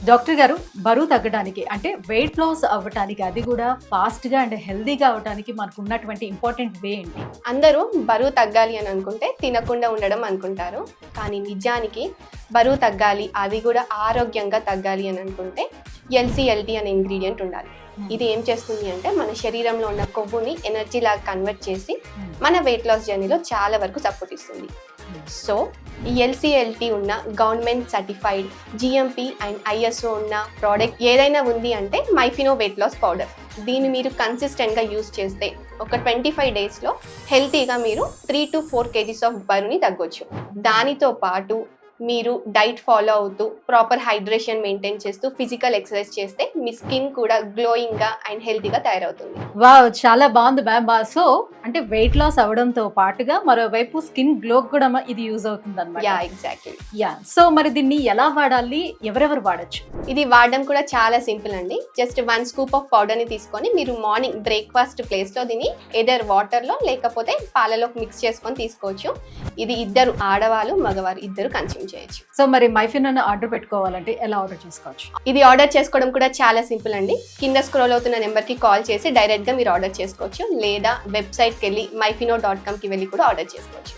Doctor గారు, బరువు తగ్గడానికి అంటే వెయిట్ లాస్ అవ్వటానికి, అది కూడా ఫాస్ట్‌గా అండ్ హెల్తీగా అవ్వటానికి మనకున్నటువంటి ఇంపార్టెంట్ వే ఏంటి? అందరూ బరువు తగ్గాలి అని అనుకుంటే తినకుండా ఉండడం అనుకుంటారు. కానీ నిజానికి బరువు తగ్గాలి, అది కూడా ఆరోగ్యంగా తగ్గాలి అని అనుకుంటే ఎల్‌సిఎల్‌టి అనే ఇంగ్రీడియంట్ ఉండాలి. ఇది ఏం చేస్తుంది అంటే మన శరీరంలో ఉన్న కొవ్వుని ఎనర్జీ లాగా కన్వర్ట్ చేసి మన వెయిట్ లాస్ జర్నీలో చాలా వరకు సపోర్ట్ ఇస్తుంది. సో ఈ ఎల్‌సిఎల్‌టి ఉన్న government certified GMP and ISO ఉన్న ప్రోడక్ట్ ఏదైనా ఉంది అంటే మైఫినో వెయిట్ లాస్ పౌడర్. దీన్ని మీరు కన్సిస్టెంట్గా యూజ్ చేస్తే ఒక 25 డేస్లో హెల్తీగా మీరు 3 to 4 kgs ఆఫ్ బరువుని తగ్గొచ్చు. దానితో పాటు మీరు డైట్ ఫాలో అవుతూ ప్రాపర్ హైడ్రేషన్ మెయింటైన్ చేస్తూ ఫిజికల్ ఎక్సర్సైజ్ చేస్తే మీ స్కిన్ కూడా గ్లోయింగ్గా అండ్ హెల్తీగా తయారవుతుంది. వావ్! చాలా బాగుంది మ్యామ్. సో అంటే వెయిట్ లాస్ అవ్వడంతో పాటుగా మరోవైపు స్కిన్ గ్లో కూడా ఇది యూజ్ అవుతుంది అనమాట. Yeah, exactly. సో మరి దీన్ని ఎలా వాడాలి, ఎవరెవరు వాడచ్చు? ఇది వాడడం కూడా చాలా సింపుల్ అండి. జస్ట్ 1 scoop ఆఫ్ పౌడర్ని తీసుకొని మీరు మార్నింగ్ బ్రేక్ఫాస్ట్ ప్లేస్లో దీన్ని ఎదర్ వాటర్లో లేకపోతే పాలలో మిక్స్ చేసుకొని తీసుకోవచ్చు. ఇది ఇద్దరు ఆడవాళ్ళు మగవారు ఇద్దరు కన్స్యూమ్ చేయొచ్చు. సో మరి మైఫినోని ఆర్డర్ పెట్టుకోవాలంటే ఎలా ఆర్డర్ చేసుకోవచ్చు? ఇది ఆర్డర్ చేసుకోవడం కూడా చాలా సింపుల్ అండి. కింద స్క్రోల్ అవుతున్న నెంబర్కి కాల్ చేసి డైరెక్ట్గా మీరు ఆర్డర్ చేసుకోవచ్చు, లేదా వెబ్సైట్కి వెళ్ళి myfino.com కి వెళ్ళి కూడా ఆర్డర్ చేసుకోవచ్చు.